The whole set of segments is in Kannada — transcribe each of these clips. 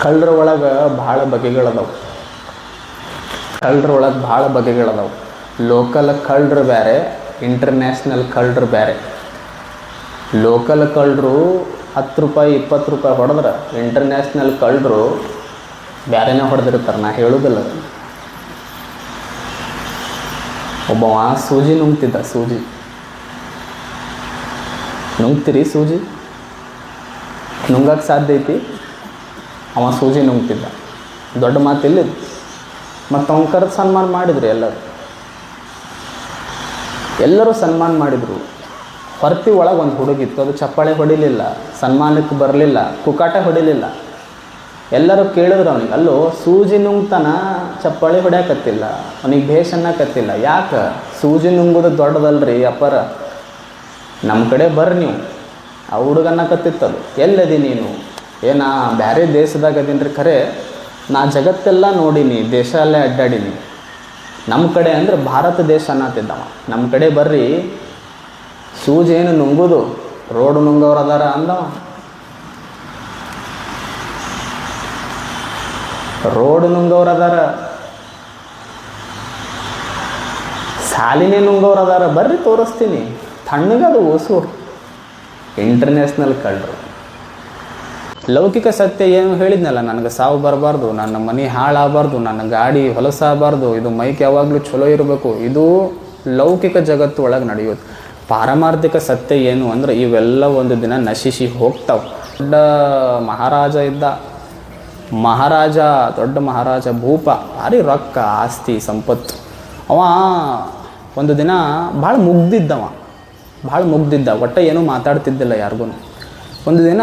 ಕಳ್ಳರ ಒಳಗೆ ಭಾಳ ಬಗೆಗಳದಾವೆ. ಲೋಕಲ್ ಕಳ್ಳರು ಬೇರೆ, ಇಂಟರ್ನ್ಯಾಷನಲ್ ಕಳ್ಳರು ಬೇರೆ. ಲೋಕಲ್ ಕಳ್ಳರು 10 ರೂಪಾಯಿ 20 ರೂಪಾಯಿ ಹೊಡೆದ್ರೆ, ಇಂಟರ್ನ್ಯಾಷನಲ್ ಕಳ್ಳರು ಬೇರೆನೇ ಹೊಡೆದಿರ್ತಾರೆ. ನಾ ಹೇಳೋದಿಲ್ಲ. ಒಬ್ಬವ ಸೂಜಿ ನುಂಗ್ತಿದ್ದ. ನುಂಗ್ತೀರಿ ಸೂಜಿ? ನುಂಗಕ್ಕೆ ಸಾಧ್ಯ ಐತಿ? ಅವ ಸೂಜಿ ನುಂಗ್ತಿದ್ದ. ದೊಡ್ಡ ಮಾತಿಲ್ಲ. ಮತ್ತು ಅವನ ಕರೆದು ಸನ್ಮಾನ ಮಾಡಿದ್ರು. ಎಲ್ಲರೂ ಸನ್ಮಾನ ಮಾಡಿದರು. ಹೊರತಿ ಒಳಗೆ ಒಂದು ಹುಡುಗಿತ್ತು. ಅದು ಚಪ್ಪಾಳೆ ಹೊಡಿಲಿಲ್ಲ, ಸನ್ಮಾನಕ್ಕೆ ಬರಲಿಲ್ಲ, ಕುಕಾಟೆ ಹೊಡಿಲಿಲ್ಲ. ಎಲ್ಲರೂ ಕೇಳಿದ್ರು ಅವನಿಗೆ, ಅಲ್ಲೋ ಸೂಜಿ ನುಂಗ್ತಾನ, ಚಪ್ಪಾಳೆ ಹೊಡ್ಯಾಕತ್ತಿಲ್ಲ, ಅವನಿಗೆ ಭೇಷ್ ಅನ್ನಕತ್ತಿಲ್ಲ, ಯಾಕೆ? ಸೂಜಿ ನುಂಗೋದು ದೊಡ್ಡದಲ್ರಿ ಅಪ್ಪರ, ನಮ್ಮ ಕಡೆ ಬರ್ರಿ ನೀವು. ಆ ಹುಡುಗ ಅನ್ನಕತ್ತಿತ್ತದು. ಎಲ್ಲದಿ ನೀನು? ನಾ ಬೇರೆ ದೇಶದಾಗ ಅದೀನಿ ಖರೆ, ನಾ ಜಗತ್ತೆಲ್ಲ ನೋಡೀನಿ, ದೇಶ ಅಲ್ಲೇ ಅಡ್ಡಾಡೀನಿ. ನಮ್ಮ ಕಡೆ ಅಂದ್ರೆ ಭಾರತ ದೇಶ ಅನ್ನತ್ತಿದ್ದವ. ನಮ್ಮ ಕಡೆ ಬರ್ರಿ, ಸೂಜಿ ಏನು ನುಂಗೋದು, ರೋಡ್ ನುಂಗೋರು ಅದಾರ ಅಂದವ. ರೋಡ್ ನುಂಗೋರು ಅದಾರ, ಸಾಲಿನೇ ನುಂಗೋರು ಅದಾರ, ಬರ್ರಿ ತೋರಿಸ್ತೀನಿ. ತಣ್ಣಗದು ಓಸು. ಇಂಟರ್ನ್ಯಾಷನಲ್ ಕಳ್ಳರು. ಲೌಕಿಕ ಸತ್ಯ ಏನು ಹೇಳಿದ್ನಲ್ಲ, ನನಗೆ ಸಾವು ಬರಬಾರ್ದು, ನನ್ನ ಮನೆ ಹಾಳಾಗಬಾರ್ದು, ನನ್ನ ಗಾಡಿ ಹೊಲಸಾಗಬಾರ್ದು, ಇದು ಮೈಕ್ ಯಾವಾಗಲೂ ಚಲೋ ಇರಬೇಕು, ಇದು ಲೌಕಿಕ ಜಗತ್ತು ಒಳಗೆ ನಡೆಯೋದು. ಪಾರಮಾರ್ಥಿಕ ಸತ್ಯ ಏನು ಅಂದ್ರೆ ಇವೆಲ್ಲ ಒಂದು ದಿನ ನಶಿಸಿ ಹೋಗ್ತಾವೆ. ದೊಡ್ಡ ಮಹಾರಾಜ ಇದ್ದ. ದೊಡ್ಡ ಮಹಾರಾಜ ಭೂಪ, ಭಾರಿ ರೊಕ್ಕ, ಆಸ್ತಿ, ಸಂಪತ್ತು. ಅವ ಒಂದು ದಿನ ಭಾಳ ಮುಗ್ದಿದ್ದ. ಒಟ್ಟು ಏನೂ ಮಾತಾಡ್ತಿದ್ದಿಲ್ಲ ಯಾರಿಗೂ. ಒಂದು ದಿನ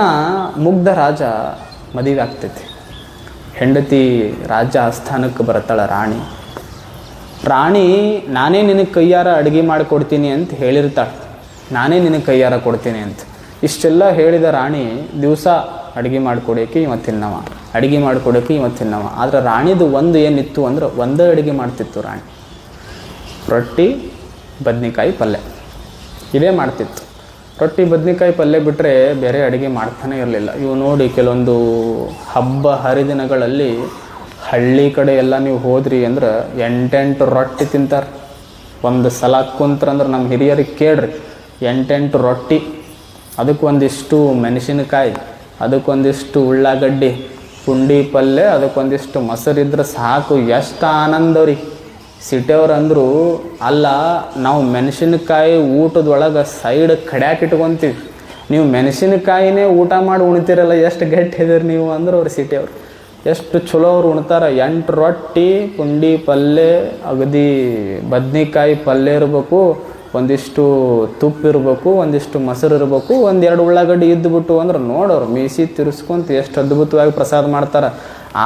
ಮುಗ್ಧ ರಾಜ ಮದುವೆ ಆಗ್ತೈತಿ. ಹೆಂಡತಿ ರಾಜ ಆಸ್ಥಾನಕ್ಕೆ ಬರ್ತಾಳೆ. ರಾಣಿ ನಾನೇ ನಿನಗೆ ಕೈಯಾರ ಅಡುಗೆ ಮಾಡಿಕೊಡ್ತೀನಿ ಅಂತ ಹೇಳಿರ್ತಾಳೆ. ನಾನೇ ನಿನಗೆ ಕೈಯಾರ ಕೊಡ್ತೀನಿ ಅಂತ ಇಷ್ಟೆಲ್ಲ ಹೇಳಿದ ರಾಣಿ ದಿವಸ ಅಡುಗೆ ಮಾಡಿಕೊಡೋಕೆ ಇವತ್ತಿನವ. ಆದರೆ ರಾಣಿದು ಒಂದು ಏನಿತ್ತು ಅಂದ್ರೆ ಒಂದೇ ಅಡುಗೆ ಮಾಡ್ತಿತ್ತು ರಾಣಿ. ರೊಟ್ಟಿ ಬದ್ನಿಕಾಯಿ ಪಲ್ಯ ಇದೇ ಮಾಡ್ತಿತ್ತು. ರೊಟ್ಟಿ ಬದ್ನಿಕಾಯಿ ಪಲ್ಯ ಬಿಟ್ಟರೆ ಬೇರೆ ಅಡುಗೆ ಮಾಡ್ತಾನೆ ಇರಲಿಲ್ಲ. ಇವು ನೋಡಿ, ಕೆಲವೊಂದು ಹಬ್ಬ ಹರಿದಿನಗಳಲ್ಲಿ ಹಳ್ಳಿ ಕಡೆ ಎಲ್ಲ ನೀವು ಹೋದ್ರಿ ಅಂದ್ರೆ 8 ರೊಟ್ಟಿ ತಿಂತಾರೆ. ಒಂದು ಸಲ ಕುಂತ್ರಂದ್ರೆ ನಮ್ಮ ಹಿರಿಯರಿಗೆ ಕೇಳ್ರಿ, 8 ರೊಟ್ಟಿ, ಅದಕ್ಕೊಂದಿಷ್ಟು ಮೆಣಸಿನಕಾಯಿ, ಅದಕ್ಕೊಂದಿಷ್ಟು ಉಳ್ಳಾಗಡ್ಡಿ, ಪುಂಡಿ ಪಲ್ಯ, ಅದಕ್ಕೊಂದಿಷ್ಟು ಮೊಸರಿದ್ರೆ ಸಾಕು. ಎಷ್ಟು ಆನಂದವ್ರಿ. ಸಿಟಿಯವ್ರು ಅಂದರು, ಅಲ್ಲ ನಾವು ಮೆಣಸಿನಕಾಯಿ ಊಟದೊಳಗೆ ಸೈಡ್ ಕಡ್ಯಾಕಿಟ್ಕೊತೀವಿ, ನೀವು ಮೆಣಸಿನಕಾಯಿನೇ ಊಟ ಮಾಡಿ ಉಣ್ತೀರಲ್ಲ, ಎಷ್ಟು ಗಟ್ಟಿ ಇದೀರಿ ನೀವು ಅಂದರು ಅವ್ರು ಸಿಟಿಯವ್ರು. ಎಷ್ಟು ಚಲೋ ಅವ್ರು ಉಣ್ತಾರೆ. 8 ರೊಟ್ಟಿ, ಪುಂಡಿ ಪಲ್ಯ, ಅಗದಿ ಬದ್ನಿಕಾಯಿ ಪಲ್ಯ ಇರಬೇಕು, ಒಂದಿಷ್ಟು ತುಪ್ಪ ಇರಬೇಕು, ಒಂದಿಷ್ಟು ಮೊಸರು ಇರಬೇಕು, 1-2 ಉಳ್ಳಾಗಡ್ಡಿ ಇದ್ದುಬಿಟ್ಟು ಅಂದ್ರೆ ನೋಡೋರು ಮೀಸಿ ತಿರ್ಸ್ಕೊಂತ ಎಷ್ಟು ಅದ್ಭುತವಾಗಿ ಪ್ರಸಾದ ಮಾಡ್ತಾರೆ.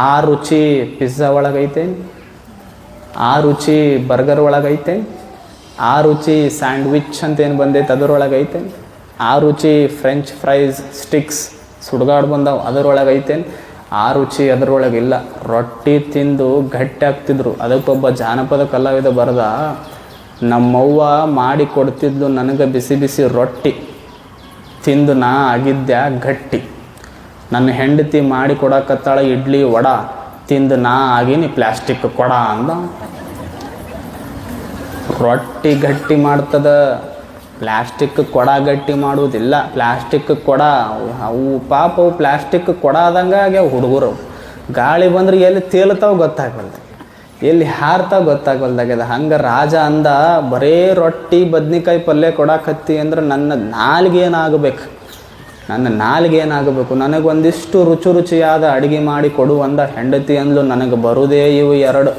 ಆ ರುಚಿ ಪಿಜ್ಜಾ ಒಳಗೈತೆ, ಆ ರುಚಿ ಬರ್ಗರ್ ಒಳಗೈತೆ, ಆ ರುಚಿ ಸ್ಯಾಂಡ್ವಿಚ್ ಅಂತ ಏನು ಬಂದೈತೆ ಅದರೊಳಗೈತೆ, ಆ ರುಚಿ ಫ್ರೆಂಚ್ ಫ್ರೈಸ್ ಸ್ಟಿಕ್ಸ್ ಸುಡ್ಗಾಡು ಬಂದವು ಅದರೊಳಗೈತೆ, ಆ ರುಚಿ ಅದರೊಳಗಿಲ್ಲ. ರೊಟ್ಟಿ ತಿಂದು ಗಟ್ಟಿ ಆಗ್ತಿದ್ರು. ಅದಕ್ಕೊಬ್ಬ ಜಾನಪದ ಕಲಾವಿದ ಬರೆದ, ನಮ್ಮವ್ವ ಮಾಡಿ ಕೊಡ್ತಿದ್ಲು ನನಗೆ ಬಿಸಿ ಬಿಸಿ ರೊಟ್ಟಿ ತಿಂದು ನಾ ಆಗಿದ್ದೆ ಗಟ್ಟಿ, ನನ್ನ ಹೆಂಡತಿ ಮಾಡಿ ಕೊಡಕತ್ತಾಳ ಇಡ್ಲಿ ವಡ ತಿಂದು ನಾ ಆಗೀನಿ ಪ್ಲಾಸ್ಟಿಕ್ ಕೊಡ ಅಂದ. ರೊಟ್ಟಿ ಗಟ್ಟಿ ಮಾಡ್ತದ, ಪ್ಲಾಸ್ಟಿಕ್ ಕೊಡ ಗಟ್ಟಿ ಮಾಡುವುದಿಲ್ಲ. ಪ್ಲಾಸ್ಟಿಕ್ ಕೊಡ ಅವು ಪಾಪ ಅವು ಪ್ಲಾಸ್ಟಿಕ್ ಕೊಡ ಆದಂಗೆ ಆಗ್ಯಾವ ಹುಡುಗರು. ಗಾಳಿ ಬಂದ್ರೆ ಎಲ್ಲಿ ತೇಲ್ತಾವ ಗೊತ್ತಾಗಲ್ದು, ಎಲ್ಲಿ ಹಾರ್ತಾವ ಗೊತ್ತಾಗಲ್ದಾಗ್ಯದ. ಹಂಗೆ ರಾಜ ಅಂದ, ಬರೇ ರೊಟ್ಟಿ ಬದ್ನಿಕಾಯಿ ಪಲ್ಯ ಕೊಡಾಕತ್ತಿ ಅಂದ್ರೆ ನನ್ನ ನಾಲ್ಗೆ ಏನಾಗಬೇಕು, ನನಗೊಂದಿಷ್ಟು ರುಚಿಯಾದ ಅಡುಗೆ ಮಾಡಿ ಕೊಡು ಅಂದ. ಹೆಂಡತಿ ಅಂದ್ಲು, ನನಗೆ ಬರುವುದೇ ಇವು 2,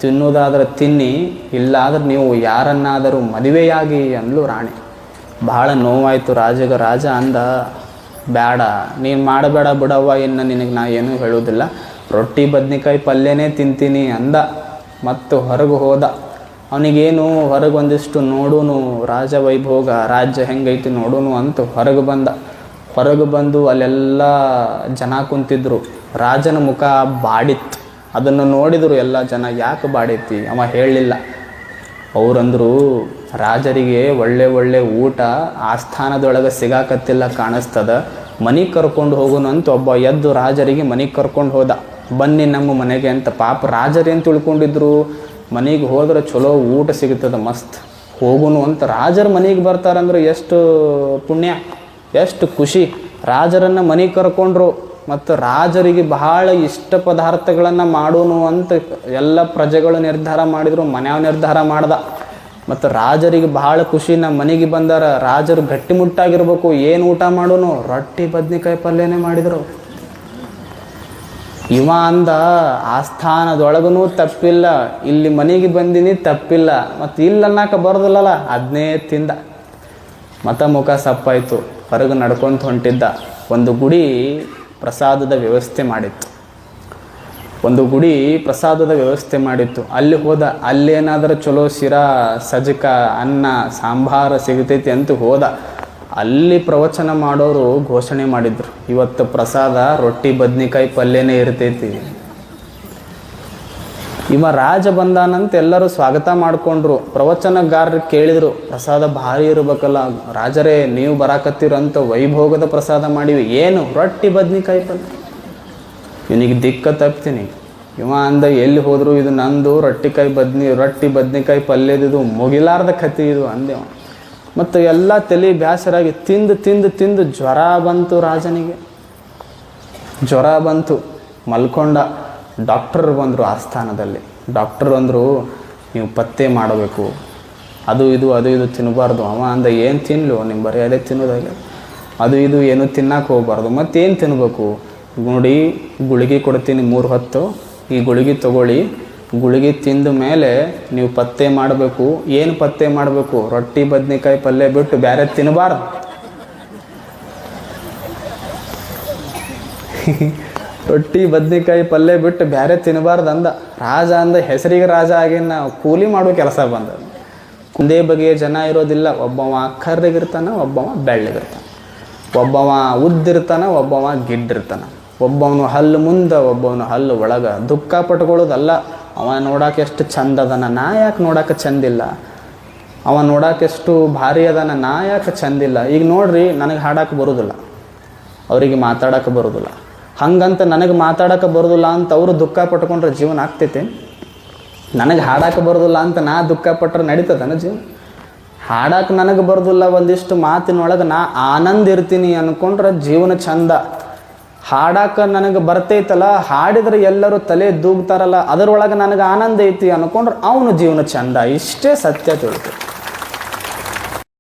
ತಿನ್ನುವುದಾದ್ರೆ ತಿನ್ನಿ, ಇಲ್ಲಾದ್ರೆ ನೀವು ಯಾರನ್ನಾದರೂ ಮದುವೆಯಾಗಿ ಅಂದ್ಲು ರಾಣಿ. ಭಾಳ ನೋವಾಯಿತು ರಾಜಗೆ. ರಾಜ ಅಂದ, ಬೇಡ ನೀನು ಮಾಡಬೇಡ ಬಿಡವ್ವ, ಇನ್ನು ನಿನಗೆ ನಾ ಏನೂ ಹೇಳೋದಿಲ್ಲ, ರೊಟ್ಟಿ ಬದ್ನಿಕಾಯಿ ಪಲ್ಯನೇ ತಿಂತೀನಿ ಅಂದ. ಮತ್ತು ಹೊರಗೆ ಹೋದ. ಅವನಿಗೇನು ಹೊರಗೆ ಒಂದಿಷ್ಟು ನೋಡೋನು ರಾಜ ವೈಭೋಗ, ರಾಜ್ಯ ಹೆಂಗೈತಿ ನೋಡೋನು ಅಂತ ಹೊರಗೆ ಬಂದು ಅಲ್ಲೆಲ್ಲ ಜನ ಕುಂತಿದ್ರು. ರಾಜನ ಮುಖ ಬಾಡಿತ್ತು. ಅದನ್ನು ನೋಡಿದರು ಎಲ್ಲ ಜನ. ಯಾಕೆ ಬಾಡೈತಿ? ಅವ ಹೇಳಲಿಲ್ಲ. ಅವರಂದರು, ರಾಜರಿಗೆ ಒಳ್ಳೆ ಊಟ ಆಸ್ಥಾನದೊಳಗೆ ಸಿಗಾಕತ್ತಿಲ್ಲ ಕಾಣಿಸ್ತದ, ಮನೆಗೆ ಕರ್ಕೊಂಡು ಹೋಗೋನು ಅಂತ ಒಬ್ಬ ಎದ್ದು ರಾಜರಿಗೆ ಮನೆಗೆ ಕರ್ಕೊಂಡು ಹೋದ. ಬನ್ನಿ ನಮ್ಮ ಮನೆಗೆ ಅಂತ. ಪಾಪ ರಾಜರೇನು ತಿಳ್ಕೊಂಡಿದ್ರು, ಮನೆಗೆ ಹೋದ್ರೆ ಚಲೋ ಊಟ ಸಿಗ್ತದೆ ಮಸ್ತ್, ಹೋಗುನು ಅಂತ. ರಾಜರ ಮನೆಗೆ ಬರ್ತಾರಂದ್ರೆ ಎಷ್ಟು ಪುಣ್ಯ, ಎಷ್ಟು ಖುಷಿ. ರಾಜರನ್ನು ಮನೆಗೆ ಕರ್ಕೊಂಡ್ರು. ಮತ್ತು ರಾಜರಿಗೆ ಬಹಳ ಇಷ್ಟ ಪದಾರ್ಥಗಳನ್ನು ಮಾಡೋನು ಅಂತ ಎಲ್ಲ ಪ್ರಜೆಗಳು ನಿರ್ಧಾರ ಮಾಡಿದರು. ಮನ್ಯಾವ ನಿರ್ಧಾರ ಮಾಡ್ದ. ಮತ್ತು ರಾಜರಿಗೆ ಬಹಳ ಖುಷಿ, ನಮ್ಮ ಮನೆಗೆ ಬಂದಾರ, ರಾಜರು ಗಟ್ಟಿಮುಟ್ಟಾಗಿರ್ಬೇಕು, ಏನು ಊಟ ಮಾಡೋನು, ರೊಟ್ಟಿ ಬದ್ನಿಕಾಯಿ ಪಲ್ಯನೇ ಮಾಡಿದರು. ಇವ ಅಂದ, ಆಸ್ಥಾನದೊಳಗೂ ತಪ್ಪಿಲ್ಲ, ಇಲ್ಲಿ ಮನೆಗೆ ಬಂದಿನಿ ತಪ್ಪಿಲ್ಲ, ಮತ್ತು ಇಲ್ಲ ಅನ್ನಕ್ಕೆ ಬರೋದಿಲ್ಲಲ್ಲ, ಅದನ್ನೇ ತಿಂದ. ಮತ ಮುಖ ಸಪ್ಪಾಯಿತು. ಹೊರಗೆ ನಡ್ಕೊಂತ ಹೊಂಟಿದ್ದ. ಒಂದು ಗುಡಿ ಪ್ರಸಾದದ ವ್ಯವಸ್ಥೆ ಮಾಡಿತ್ತು. ಅಲ್ಲಿ ಹೋದ. ಅಲ್ಲೇನಾದರೂ ಚಲೋ ಶಿರಾ, ಸಜ್ಕ, ಅನ್ನ, ಸಾಂಬಾರು ಸಿಗ್ತೈತಿ ಅಂತ ಹೋದ. ಅಲ್ಲಿ ಪ್ರವಚನ ಮಾಡೋರು ಘೋಷಣೆ ಮಾಡಿದ್ರು, ಇವತ್ತು ಪ್ರಸಾದ ರೊಟ್ಟಿ ಬದ್ನಿಕಾಯಿ ಪಲ್ಯನೇ ಇರ್ತೈತಿ. ಇವ ರಾಜ ಬಂದಾನಂತ ಎಲ್ಲರೂ ಸ್ವಾಗತ ಮಾಡಿಕೊಂಡ್ರು. ಪ್ರವಚನಗಾರರು ಕೇಳಿದರು, ಪ್ರಸಾದ ಭಾರಿ ಇರ್ಬೇಕಲ್ಲ ರಾಜರೇ, ನೀವು ಬರಾಕತ್ತೀರಂತ ವೈಭೋಗದ ಪ್ರಸಾದ ಮಾಡಿವಿ, ಏನು ರೊಟ್ಟಿ ಬದ್ನಿಕಾಯಿ ಪಲ್ಯ. ಇವನಿಗೆ ದಿಕ್ಕ ತಪ್ತೀನಿ. ಇವ ಅಂದ, ಎಲ್ಲಿ ಹೋದ್ರು ಇದು ನಂದು ರೊಟ್ಟಿ ಬದ್ನಿಕಾಯಿ ಪಲ್ಯದಿದು ಮುಗಿಲಾರ್ದ ಕತೆ ಇದು ಅಂದೆವ. ಮತ್ತು ಎಲ್ಲ ತಲೆ ಬ್ಯಾಸರಾಗಿ ತಿಂದು ಜ್ವರ ಬಂತು ರಾಜನಿಗೆ. ಜ್ವರ ಬಂತು, ಮಲ್ಕೊಂಡ. ಡಾಕ್ಟರ್ ಬಂದರು ಆಸ್ಥಾನದಲ್ಲಿ. ಡಾಕ್ಟರ್ ಅಂದರು, ನೀವು ಪತ್ತೆ ಮಾಡಬೇಕು, ಅದು ಇದು ತಿನ್ನಬಾರ್ದು. ಅವ ಅಂದ, ಏನು ತಿನ್ನಲು, ನಿಮ್ಮ ಬರೀ ಅದೇ ತಿನ್ನೋದಾಗ, ಅದು ಇದು ಏನು ತಿನ್ನಕ್ಕೆ ಹೋಗ್ಬಾರ್ದು, ಮತ್ತೇನು ತಿನ್ನಬೇಕು ನೋಡಿ, ಗುಳಿಗೆ ಕೊಡ್ತೀನಿ 3 ಹೊತ್ತು, ಈ ಗುಳಿಗೆ ತಗೊಳ್ಳಿ, ಗುಳಿಗೆ ತಿಂದ ಮೇಲೆ ನೀವು ಪತ್ತೆ ಮಾಡಬೇಕು. ಏನು ಪತ್ತೆ ಮಾಡಬೇಕು, ರೊಟ್ಟಿ ಬದ್ನಿಕಾಯಿ ಪಲ್ಯ ಬಿಟ್ಟು ಬೇರೆ ತಿನ್ನಬಾರ್ದು. ರೊಟ್ಟಿ ಬದ್ನಿಕಾಯಿ ಪಲ್ಯ ಬಿಟ್ಟು ಬೇರೆ ತಿನ್ನಬಾರ್ದು ಅಂದ. ರಾಜ ಅಂದ, ಹೆಸರಿಗೆ ರಾಜ ಆಗಿ ನಾವು ಕೂಲಿ ಮಾಡೋ ಕೆಲಸ ಬಂದ. ಒಂದೇ ಬಗೆಯ ಜನ ಇರೋದಿಲ್ಲ. ಒಬ್ಬವ ಕರ್ರಗಿರ್ತಾನೆ, ಒಬ್ಬವ ಬೆಳ್ಳಗಿರ್ತಾನೆ, ಒಬ್ಬವ ಉದ್ದಿರ್ತಾನೆ, ಒಬ್ಬವ ಗಿಡ್ಡಿರ್ತಾನೆ, ಒಬ್ಬವನು ಹಲ್ಲು ಮುಂದೆ, ಒಬ್ಬವನು ಹಲ್ಲು ಒಳಗೆ. ದುಃಖ ಪಟ್ಕೊಳ್ಳೋದಲ್ಲ, ಅವ ನೋಡೋಕೆ ಎಷ್ಟು ಚಂದ ಅದನ, ನಾ ಯಾಕೆ ನೋಡೋಕೆ ಚಂದಿಲ್ಲ, ಅವ ನೋಡೋಕೆ ಎಷ್ಟು ಭಾರಿ ಅದನ, ನಾ ಯಾಕೆ ಚಂದಿಲ್ಲ. ಈಗ ನೋಡ್ರಿ, ನನಗೆ ಹಾಡೋಕೆ ಬರೋದಿಲ್ಲ, ಅವರಿಗೆ ಮಾತಾಡೋಕೆ ಬರೋದಿಲ್ಲ. ಹಂಗಂತ ನನಗೆ ಮಾತಾಡೋಕೆ ಬರೋದಿಲ್ಲ ಅಂತ ಅವರು ದುಃಖ ಪಟ್ಕೊಂಡ್ರೆ ಜೀವನ ಆಗ್ತೈತೆ? ನನಗೆ ಹಾಡೋಕೆ ಬರೋದಿಲ್ಲ ಅಂತ ನಾ ದುಃಖ ಪಟ್ರೆ ನಡೀತದನ ಜೀವನ? ಹಾಡೋಕೆ ನನಗೆ ಬರೋದಿಲ್ಲ, ಒಂದಿಷ್ಟು ಮಾತಿನೊಳಗೆ ನಾ ಆನಂದ ಇರ್ತೀನಿ ಅಂದ್ಕೊಂಡ್ರೆ ಜೀವನ ಚಂದ. ಹಾಡೋಕೆ ನನಗೆ ಬರ್ತೈತಲ್ಲ, ಹಾಡಿದ್ರೆ ಎಲ್ಲರೂ ತಲೆ ದೂಗ್ತಾರಲ್ಲ, ಅದರೊಳಗೆ ನನಗೆ ಆನಂದ ಐತಿ ಅಂದ್ಕೊಂಡ್ರೆ ಅವನು ಜೀವನ ಚಂದ. ಇಷ್ಟೇ ಸತ್ಯ ತಿಳ್ಕೊ.